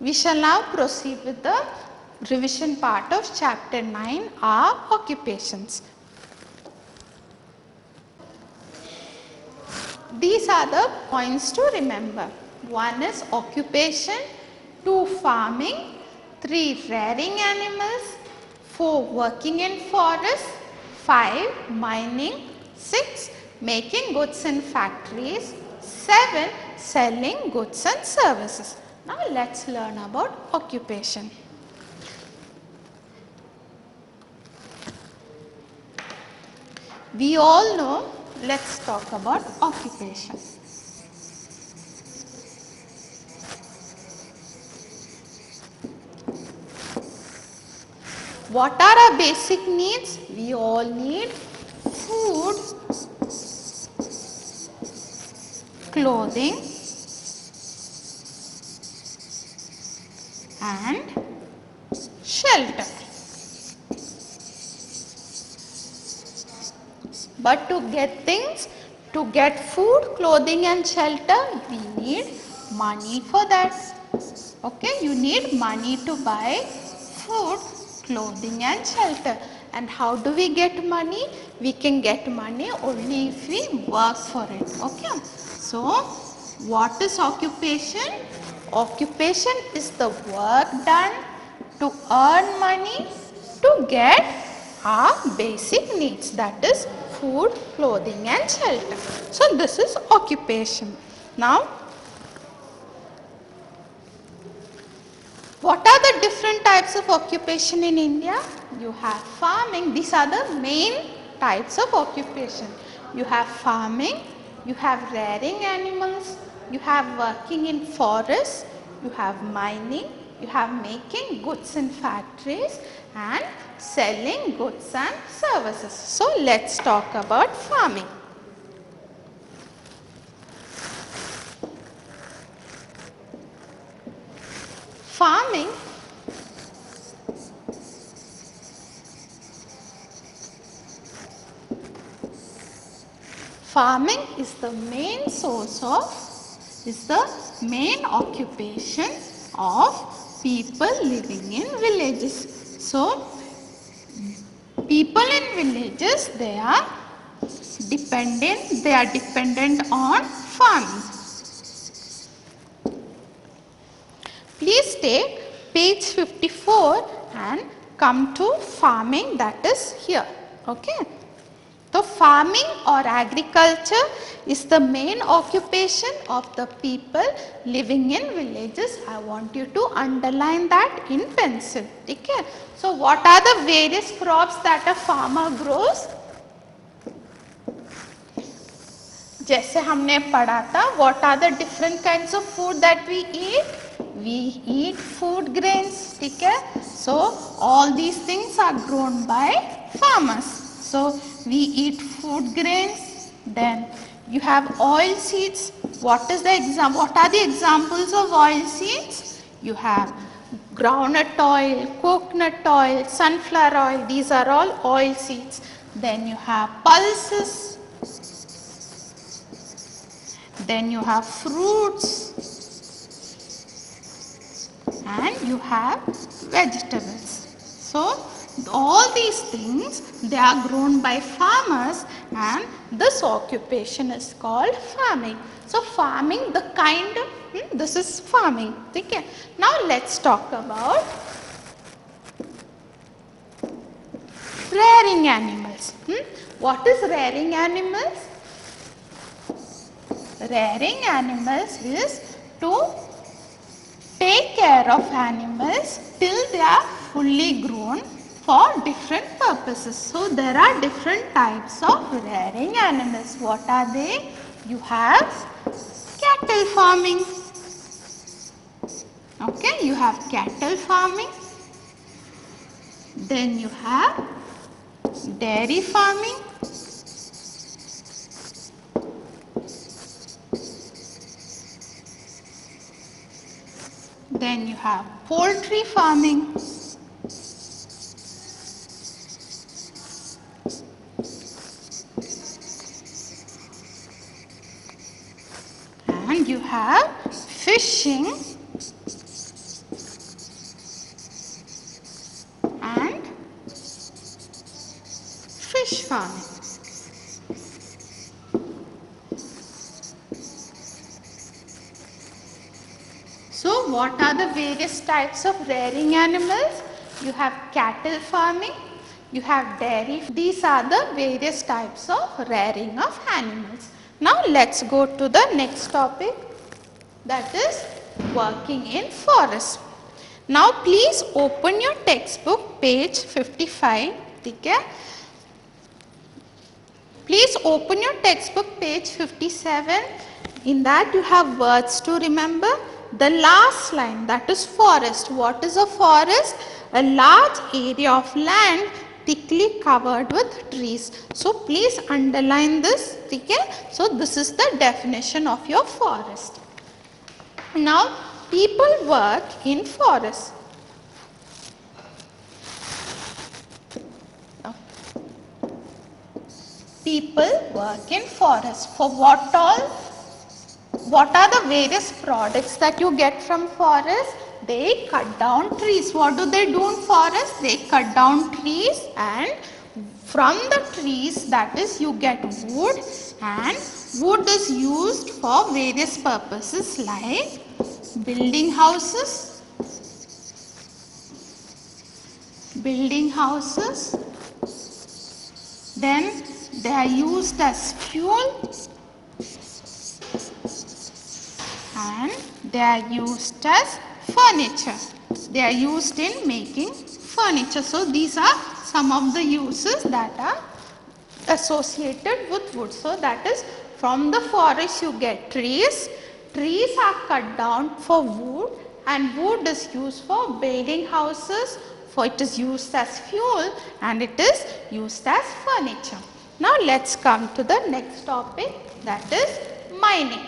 We shall now proceed with the revision part of chapter 9, our occupations. These are the points to remember. 1 is occupation, 2 farming, 3 rearing animals, 4 working in forest, 5 mining, 6 making goods in factories, 7 selling goods and services. Now let's learn about occupation. We all know, let's talk about occupation. What are our basic needs? We all need food, clothing and shelter. But to get things, to get food, clothing and shelter, we need money for that. Okay, you need money to buy food, clothing and shelter. And how do we get money? We can get money only if we work for it. Okay, so what is occupation? Occupation is the work done to earn money to get our basic needs, that is food, clothing and shelter. So this is occupation. Now what are the different types of occupation in India? You have farming. These are the main types of occupation. You have farming, you have rearing animals, you have working in forests, you have mining, you have making goods in factories and selling goods and services. So let's talk about farming. Farming is the main source of, is the main occupation of people living in villages. So people in villages, they are dependent on farming. Please take page 54 and come to farming, that is here. Okay. So farming or agriculture is the main occupation of the people living in villages. I want you to underline that in pencil. Okay. So what are the various crops that a farmer grows? जैसे हमने पढ़ा था, what are the different kinds of food that we eat? We eat food grains, ठीक है? So all these things are grown by farmers. So we eat food grains. Then you have oil seeds. What is the example? What are the examples of oil seeds? You have groundnut oil, coconut oil, sunflower oil. These are all oil seeds. Then you have pulses. Then you have fruits and you have vegetables. So all these things, they are grown by farmers and this occupation is called farming. So farming, the kind of, this is farming. Okay. Now let's talk about rearing animals. What is rearing animals? Rearing animals is to take care of animals till they are fully grown for different purposes. So there are different types of rearing animals. What are they? You have cattle farming. Okay, you have cattle farming. Then you have dairy farming. Then you have poultry farming. And you have fishing farming. So what are the various types of rearing animals? You have cattle farming, you have dairy. These are the various types of rearing of animals. Now let's go to the next topic, that is working in forest. Now please open your textbook page 55. Okay? Please open your textbook page 57. In that you have words to remember. The last line, that is forest. What is a forest? A large area of land thickly covered with trees. So please underline this. Okay? So this is the definition of your forest. Now people work in forest. People work in forest. For what all? What are the various products that you get from forest? They cut down trees. What do they do in forest? They cut down trees, and from the trees, that is, you get wood, and wood is used for various purposes like building houses, then they are used as fuel, and they are used as furniture. They are used in making furniture. So these are some of the uses that are associated with wood. So that is, from the forest you get trees. Trees are cut down for wood, and wood is used for building houses, for it is used as fuel, and it is used as furniture. Now let's come to the next topic, that is mining.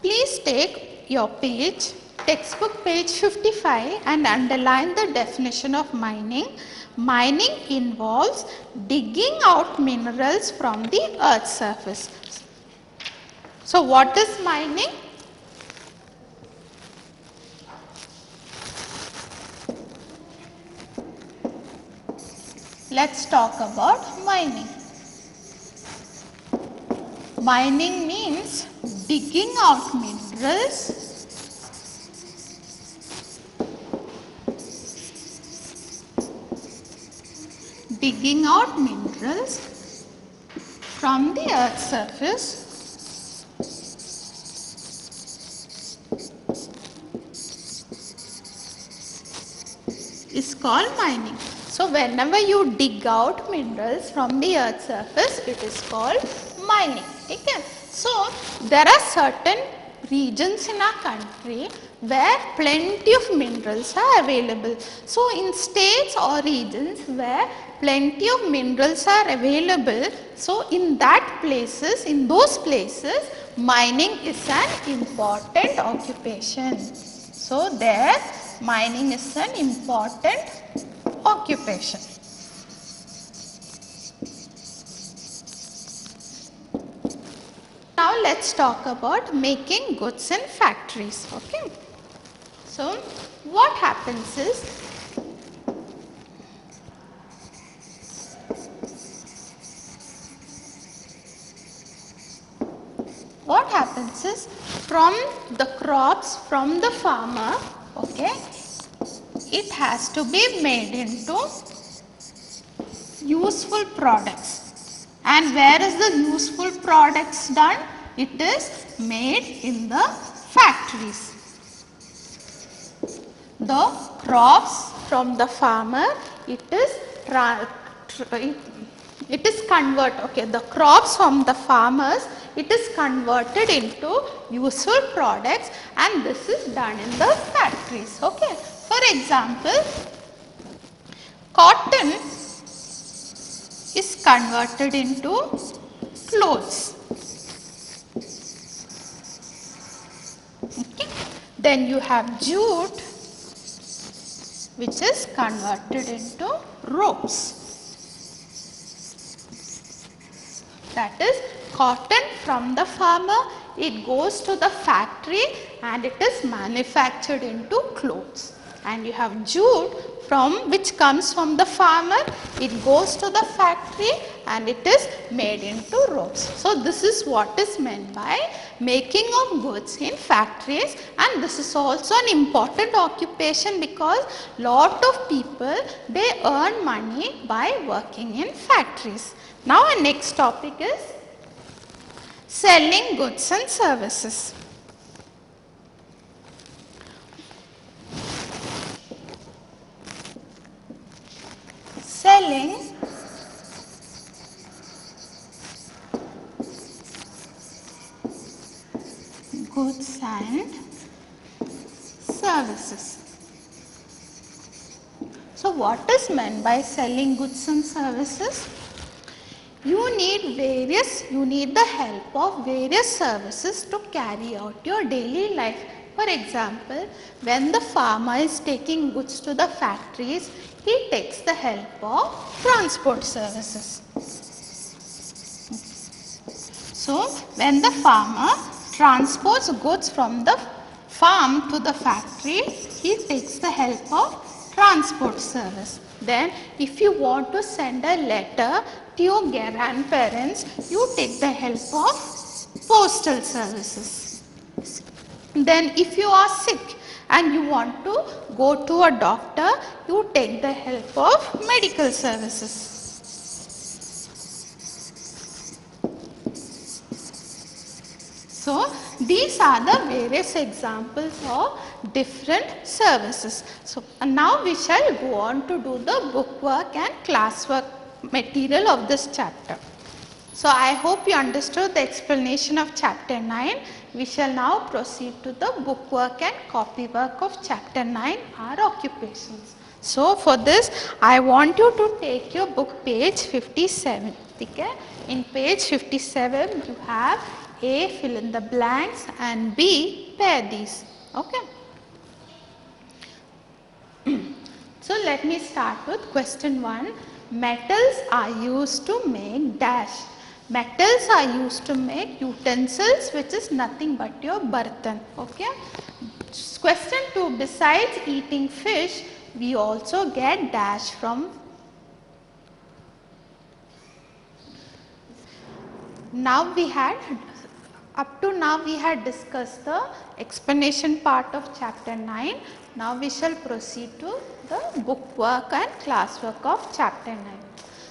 Please take your page, textbook page 55, and underline the definition of mining. Mining involves digging out minerals from the earth's surface. So what is mining? Let's talk about mining. Mining means digging out minerals from the earth's surface is called mining. So whenever you dig out minerals from the earth's surface, it is called mining. Okay? So there are certain regions in our country where plenty of minerals are available. So in states or regions where plenty of minerals are available, so in those places, mining is an important occupation. So there, mining is an important occupation. Now let's talk about making goods in factories. Okay. So what happens is, from the crops from the farmer, okay, it has to be made into useful products. And where is the useful products done? It is made in the factories. The crops from the farmer, it is converted. Okay, the crops from the farmers, it is converted into useful products, and this is done in the factories. Okay, for example, cotton is converted into clothes. Okay. Then you have jute, which is converted into ropes. That is, cotton from the farmer, it goes to the factory and it is manufactured into clothes. And you have jute which comes from the farmer, it goes to the factory and it is made into ropes. So this is what is meant by making of goods in factories, and this is also an important occupation because lot of people, they earn money by working in factories. Now our next topic is selling goods and services. Selling goods and services. So what is meant by selling goods and services? You need the help of various services to carry out your daily life. For example, when the farmer is taking goods to the factories, he takes the help of transport services. So, when the farmer transports goods from the farm to the factory, he takes the help of transport service. Then, if you want to send a letter to your grandparents, you take the help of postal services. Then, if you are sick and you want to go to a doctor, you take the help of medical services. So, these are the various examples of different services. So, now we shall go on to do the bookwork and classwork material of this chapter. So, I hope you understood the explanation of chapter 9. We shall now proceed to the bookwork and copywork of chapter 9, our occupations. So, for this, I want you to take your book page 57. Okay? In page 57, you have A, fill in the blanks, and B, pair these. Okay? So, let me start with question 1. Metals are used to make dash. Metals are used to make utensils, which is nothing but your bartan. Okay? Question 2. Besides eating fish, we also get dash from. Up to now we had discussed the explanation part of chapter 9. Now we shall proceed to the bookwork and classwork of chapter 9.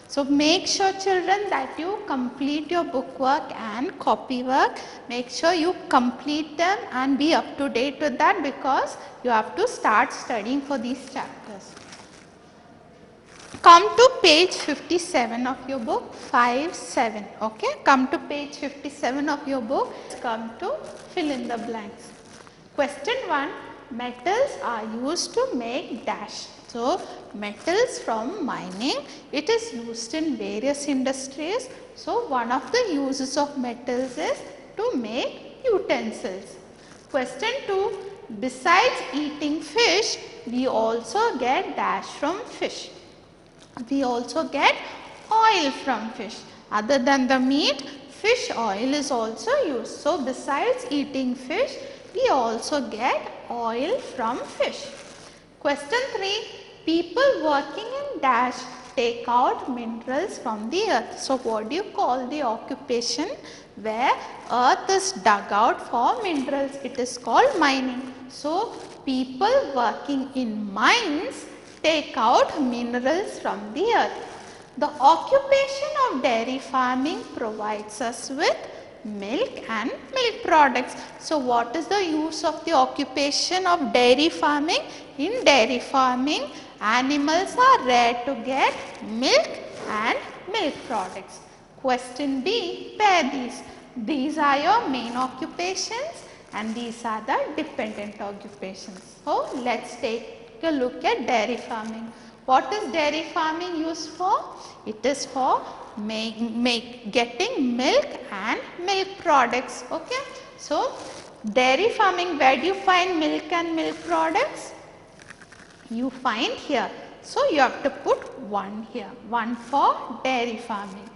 So make sure children that you complete your bookwork and copywork. Make sure you complete them and be up to date with that because you have to start studying for these chapters. Come to page 57 of your book, 5-7. Okay, come to page 57 of your book. Come to fill in the blanks. Question 1. Metals are used to make dash. So, metals from mining, it is used in various industries. So, one of the uses of metals is to make utensils. Question 2. Besides eating fish, we also get dash from fish. We also get oil from fish. Other than the meat, fish oil is also used. So, besides eating fish, we also get oil from fish. Question 3. People working in dash take out minerals from the earth. So, what do you call the occupation where earth is dug out for minerals? It is called mining. So, people working in mines take out minerals from the earth. The occupation of dairy farming provides us with milk and milk products. So, what is the use of the occupation of dairy farming? In dairy farming, animals are reared to get milk and milk products. Question B, pair these. These are your main occupations and these are the dependent occupations. So, let us take a look at dairy farming. What is dairy farming used for? It is for getting milk and milk products. Okay. So, dairy farming, where do you find milk and milk products? You find here. So, you have to put 1 here, 1 for dairy farming.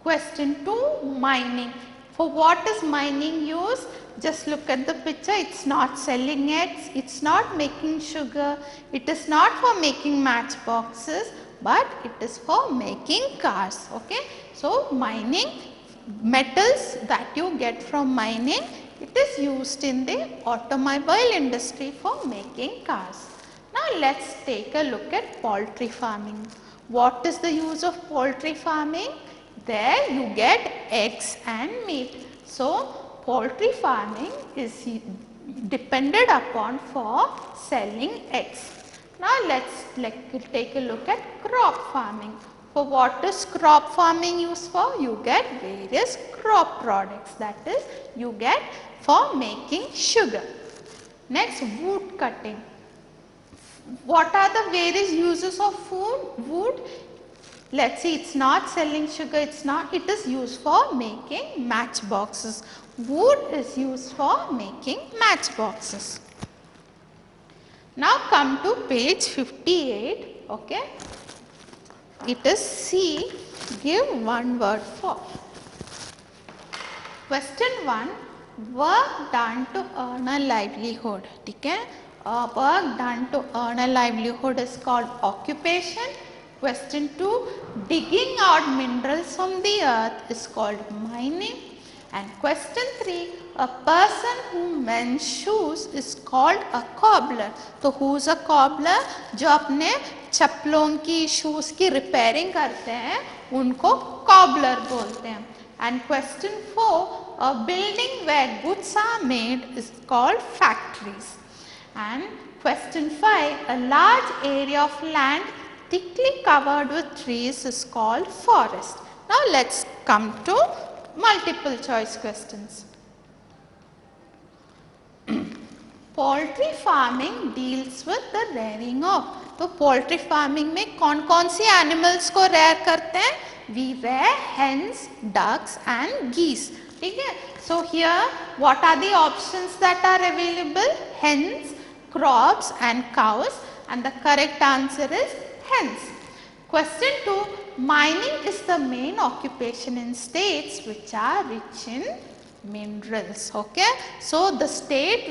Question 2, mining. For what is mining used? just look at the picture. It's not selling eggs, it's not making sugar, it is not for making matchboxes, but it is for making cars. Okay. So mining, metals that you get from mining, it is used in the automobile industry for making cars. Now let's take a look at poultry farming. What is the use of poultry farming? There you get eggs and meat. So poultry farming is depended upon for selling eggs. Now let's take a look at crop farming. For what is crop farming used for? You get various crop products, that is you get for making sugar. Next, wood cutting. What are the various uses of wood? Let's see, it's not selling sugar, it is used for making matchboxes. Wood is used for making matchboxes. Now come to page 58, okay. It is C, give one word for. Question 1, work done to earn a livelihood. Okay? Work done to earn a livelihood is called occupation. Question 2, digging out minerals from the earth is called mining. And question 3, a person who mends shoes is called a cobbler. So who is a cobbler? जो अपने चप्पलों की, shoes की repairing करते हैं, उनको cobbler बोलते हैं. And question 4, a building where goods are made is called factories. And question 5, a large area of land thickly covered with trees is called forest. Now let's come to multiple choice questions. Poultry farming deals with the rearing of. तो poultry farming में कौन कौन सी animals को rear करते हैं? We rear hens, ducks and geese. ठीक है? So here what are the options that are available? Hens, crops and cows, and the correct answer is hens. Question 2, mining is the main occupation in states which are rich in minerals. Okay, so the state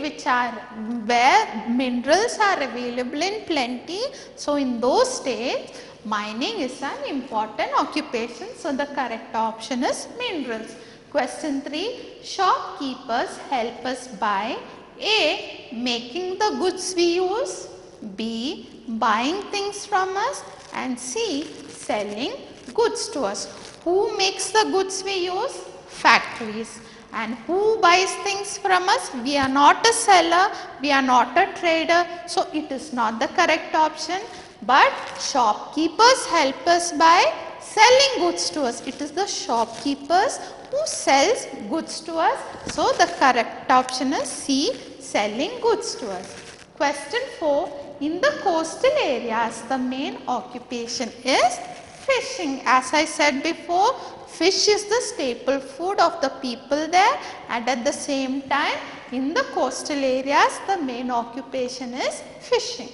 where minerals are available in plenty, so in those states mining is an important occupation, so the correct option is minerals. Question 3, shopkeepers help us by A, making the goods we use, B, buying things from us, and C, selling goods to us. Who makes the goods we use? Factories. And who buys things from us? We are not a seller, we are not a trader, so it is not the correct option. But shopkeepers help us by selling goods to us. It is the shopkeepers who sells goods to us. So the correct option is C, selling goods to us. Question 4, in the coastal areas the main occupation is fishing. As I said before, fish is the staple food of the people there, and at the same time in the coastal areas the main occupation is fishing.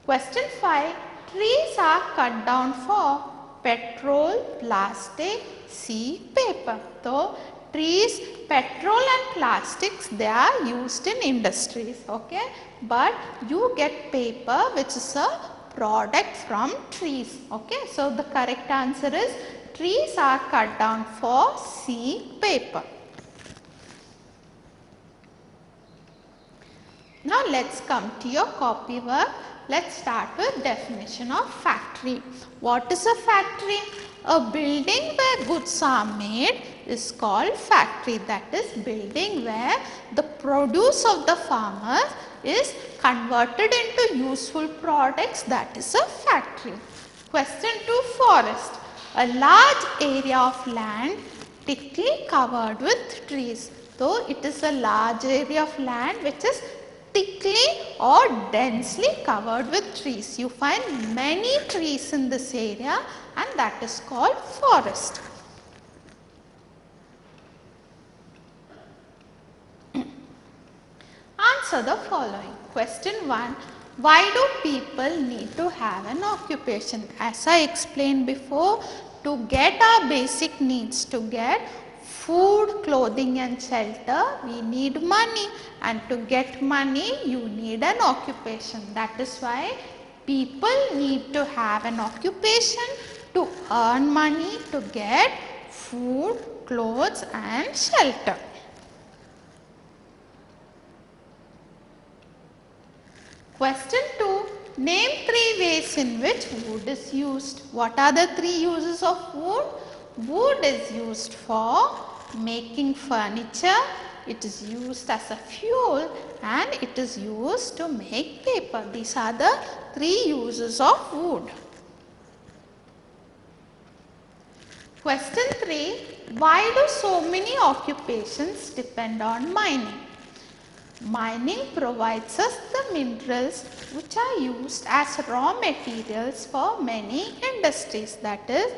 Question 5, trees are cut down for petrol, plastic, C, paper. So trees, petrol and plastics, they are used in industries, okay, but you get paper which is a product from trees. Okay, so the correct answer is trees are cut down for C, paper. Now let's come to your copy work. Let's start with definition of factory. What is a factory? A building where goods are made is called factory. That is building where the produce of the farmers is converted into useful products, that is a factory. Question 2, forest. A large area of land thickly covered with trees. So it is a large area of land which is thickly or densely covered with trees. You find many trees in this area and that is called forest. Answer the following. Question 1. Why do people need to have an occupation? As I explained before, to get our basic needs, to get food, clothing and shelter, we need money, and to get money you need an occupation. That is why people need to have an occupation to earn money to get food, clothes and shelter. Question 2. Name 3 ways in which wood is used. What are the 3 uses of wood? Wood is used for making furniture, it is used as a fuel, and it is used to make paper. These are the 3 uses of wood. Question 3. Why do so many occupations depend on mining? Mining provides us the minerals which are used as raw materials for many industries. That is,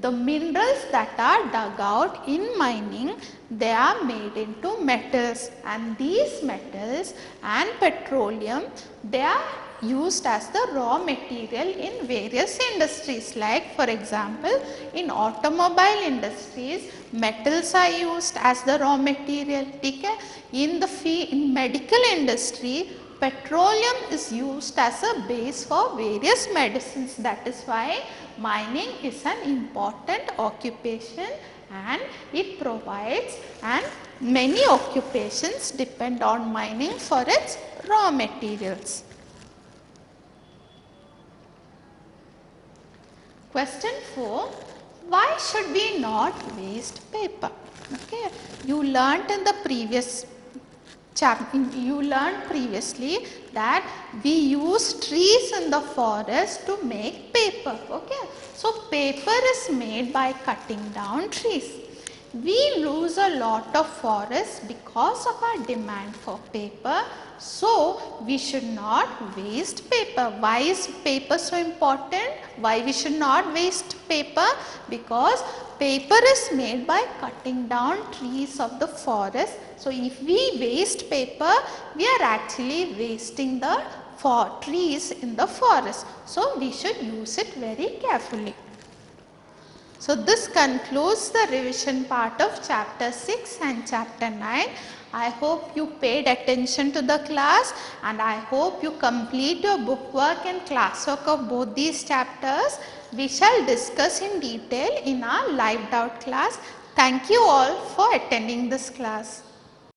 the minerals that are dug out in mining, they are made into metals, and these metals and petroleum, they are used as the raw material in various industries. Like for example, in automobile industries, metals are used as the raw material. Okay? In medical industry, petroleum is used as a base for various medicines. That is why mining is an important occupation and it provides, and many occupations depend on mining for its raw materials. Question 4. Why should we not waste paper? Okay, you learnt in the previous chapter, you learned previously that we use trees in the forest to make paper. Okay, so paper is made by cutting down trees. We lose a lot of forests because of our demand for paper. So we should not waste paper. Why is paper so important? Why we should not waste paper? Because paper is made by cutting down trees of the forest. So if we waste paper, we are actually wasting the trees in the forest. So we should use it very carefully. So this concludes the revision part of chapter 6 and chapter 9. I hope you paid attention to the class, and I hope you complete your bookwork and classwork of both these chapters. We shall discuss in detail in our live doubt class. Thank you all for attending this class.